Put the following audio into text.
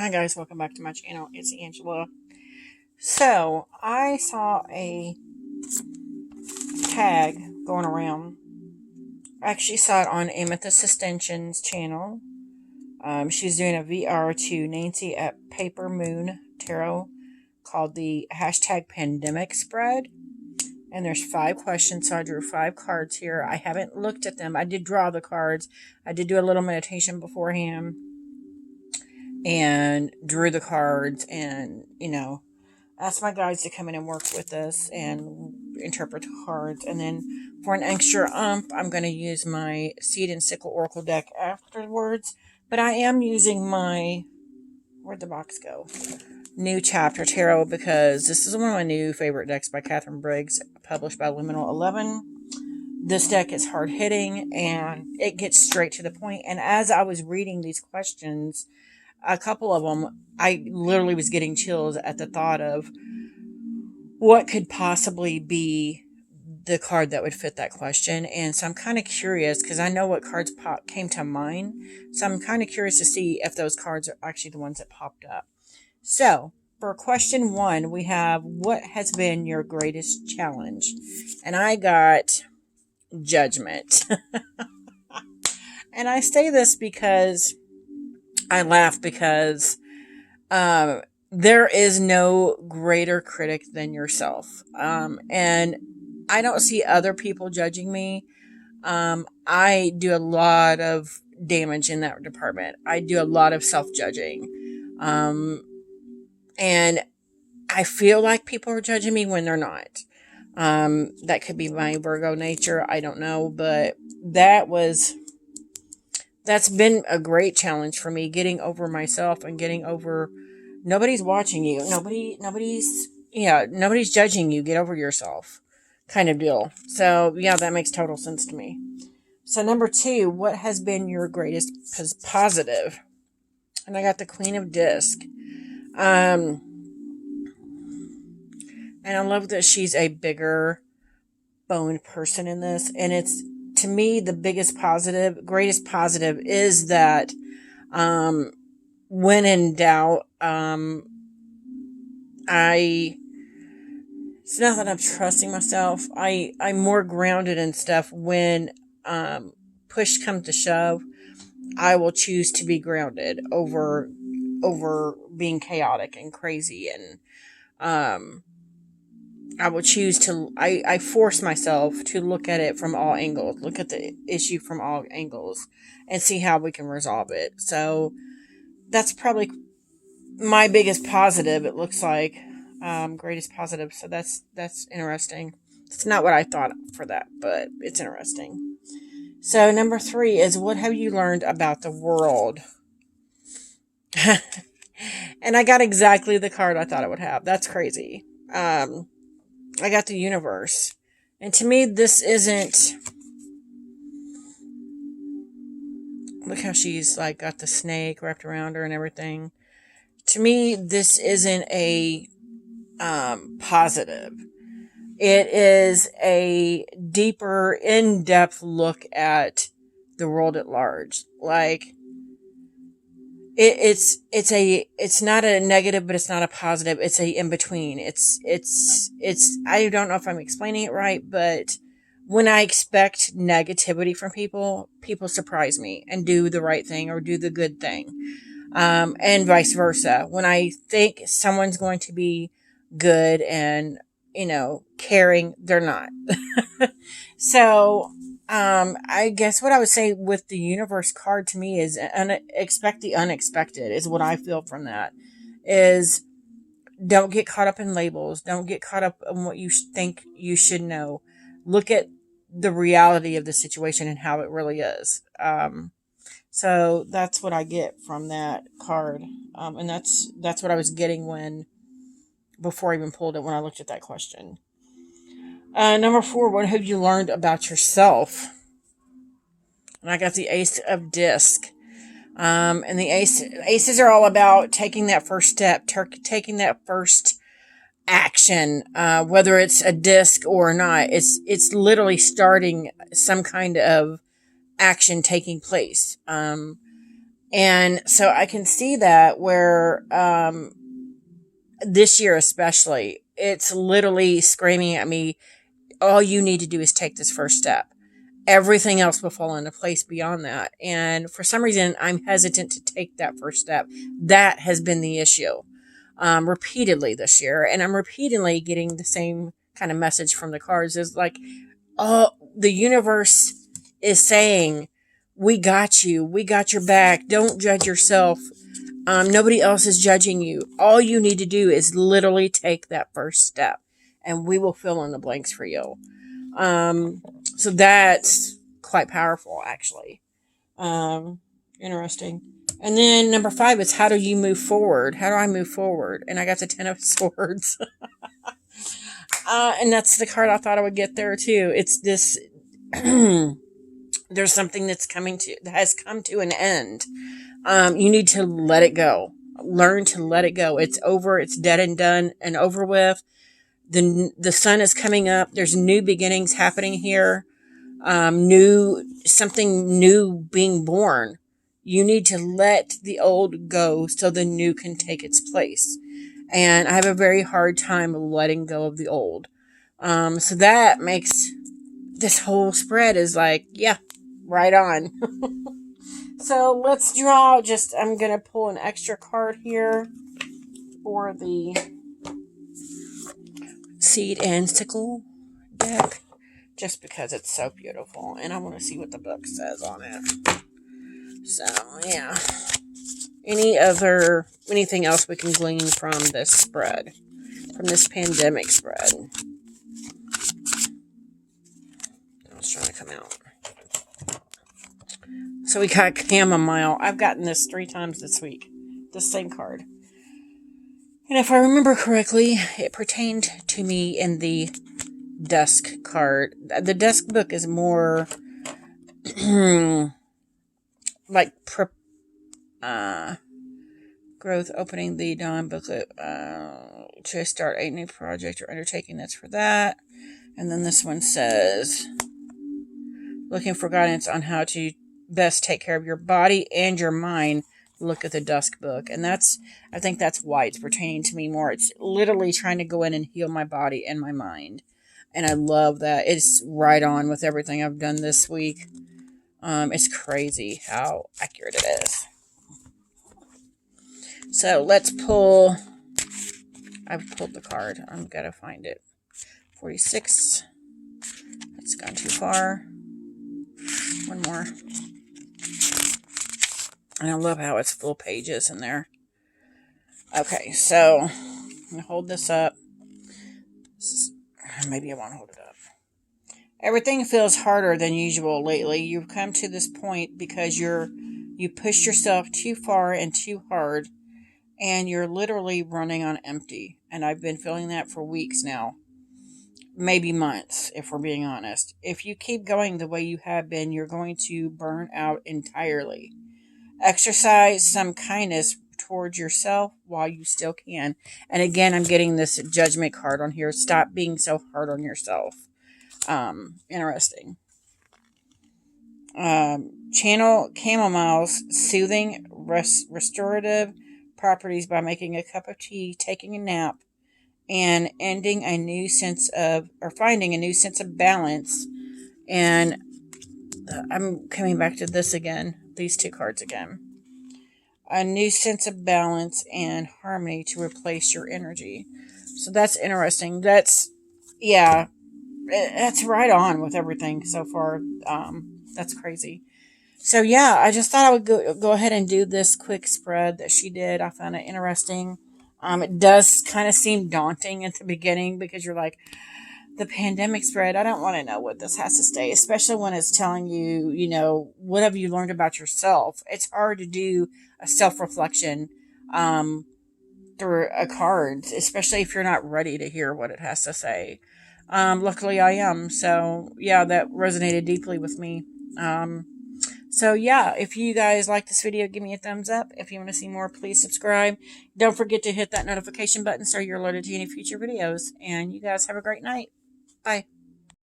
Hi guys, welcome back to my channel. It's Angela. So I saw a tag going around. I actually saw it on Amethyst Extension's channel. She's doing a VR to Nancy at Papermoon Tarot called the hashtag pandemic spread. And there's 5 questions, so I drew 5 cards here. I haven't looked at them. I did draw the cards. I did do a little meditation beforehand and drew the cards and, asked my guides to come in and work with us and interpret the cards. And then for an extra I'm going to use my Seed and Sickle Oracle deck afterwards. But I am using my, where'd the box go? New Chapter Tarot, because this is one of my new favorite decks by Catherine Briggs, published by Liminal 11. This deck is hard hitting and it gets straight to the point. And as I was reading these questions, a couple of them, I literally was getting chills at the thought of what could possibly be the card that would fit that question. And so I'm kind of curious because I know what cards came to mind. So I'm kind of curious to see if those cards are actually the ones that popped up. So for question 1, we have, what has been your greatest challenge? And I got judgment. And I say this because I laugh because there is no greater critic than yourself. And I don't see other people judging me. I do a lot of damage in that department. I do a lot of self-judging. And I feel like people are judging me when they're not. That could be my Virgo nature. I don't know. But that's been a great challenge for me, getting over myself and getting over nobody's watching you. Nobody's judging you. Get over yourself kind of deal. So yeah, that makes total sense to me. So number 2, what has been your greatest positive? And I got the Queen of Disc. And I love that she's a bigger boned person in this. And it's, to me, the greatest positive is that, when in doubt, it's not that I'm trusting myself. I'm more grounded in stuff when, push comes to shove. I will choose to be grounded over being chaotic and crazy. And, I will choose to, I force myself to look at it from all angles, look at the issue from all angles and see how we can resolve it. So that's probably my biggest positive. It looks like, greatest positive. So that's interesting. It's not what I thought for that, but it's interesting. So number 3 is, what have you learned about the world? And I got exactly the card I thought I would have. That's crazy. I got the universe. And to me, this isn't, look how she's like got the snake wrapped around her and everything. To me, this isn't a positive. It is a deeper, in-depth look at the world at large. Like, it's not a negative, but it's not a positive. It's a in between. It's, I don't know if I'm explaining it right, but when I expect negativity from people surprise me and do the right thing or do the good thing. And vice versa. When I think someone's going to be good and, caring, they're not. So, I guess what I would say with the universe card to me is expect the unexpected is what I feel from that. Is don't get caught up in labels. Don't get caught up in what you think you should know. Look at the reality of the situation and how it really is. So that's what I get from that card. And that's what I was getting before I even pulled it when I looked at that question. Number 4, what have you learned about yourself? And I got the Ace of Disc. And the aces are all about taking that first step, taking that first action, whether it's a disc or not. It's literally starting some kind of action taking place. And so I can see that where this year especially, it's literally screaming at me, all you need to do is take this first step. Everything else will fall into place beyond that. And for some reason, I'm hesitant to take that first step. That has been the issue repeatedly this year. And I'm repeatedly getting the same kind of message from the cards is like, oh, the universe is saying, we got you. We got your back. Don't judge yourself. Nobody else is judging you. All you need to do is literally take that first step, and we will fill in the blanks for you. So that's quite powerful, actually. Interesting. And then number 5 is, how do you move forward? How do I move forward? And I got the 10 of Swords. And that's the card I thought I would get there too. It's this, there's something that has come to an end. You need to let it go. Learn to let it go. It's over. It's dead and done and over with. The sun is coming up. There's new beginnings happening here. Something new being born. You need to let the old go so the new can take its place. And I have a very hard time letting go of the old. So that makes this whole spread is like, yeah, right on. So let's draw I'm going to pull an extra card here for the Seed and Sickle deck, just because it's so beautiful, and I want to see what the book says on it. So, yeah. Anything else we can glean from this spread, from this pandemic spread? It's trying to come out. So we got Chamomile. I've gotten this 3 times this week. This same card. And if I remember correctly, it pertained to me in the Dusk card. The Dusk book is more like growth, opening the Dawn booklet to start a new project or undertaking. That's for that. And then this one says, looking for guidance on how to best take care of your body and your mind. Look at the Dusk book. And I think that's why it's pertaining to me more. It's literally trying to go in and heal my body and my mind. And I love that. It's right on with everything I've done this week. It's crazy how accurate it is. So let's pull. I've pulled the card. I'm going to find it. 46. That's gone too far. One more. And I love how it's full pages in there. Okay, so I'm going to hold this up. Maybe I won't hold it up. Everything feels harder than usual lately. You've come to this point because you pushed yourself too far and too hard, and you're literally running on empty. And I've been feeling that for weeks now. Maybe months, if we're being honest. If you keep going the way you have been, you're going to burn out entirely. Exercise some kindness towards yourself while you still can. And again, I'm getting this Judgment card on here. Stop being so hard on yourself. Interesting. Channel Chamomile's soothing, restorative properties by making a cup of tea, taking a nap, and finding a new sense of balance. And I'm coming back to this again, these 2 cards again. A new sense of balance and harmony to replace your energy. So that's interesting. That's right on with everything so far. That's crazy. So yeah, I just thought I would go ahead and do this quick spread that she did. I found it interesting. It does kind of seem daunting at the beginning because you're like, the pandemic spread, I don't want to know what this has to say, especially when it's telling you, what have you learned about yourself? It's hard to do a self-reflection through a card, especially if you're not ready to hear what it has to say. Luckily I am. So yeah, that resonated deeply with me. So yeah, if you guys like this video, give me a thumbs up. If you want to see more, please subscribe. Don't forget to hit that notification button so you're alerted to any future videos. And you guys have a great night. Bye.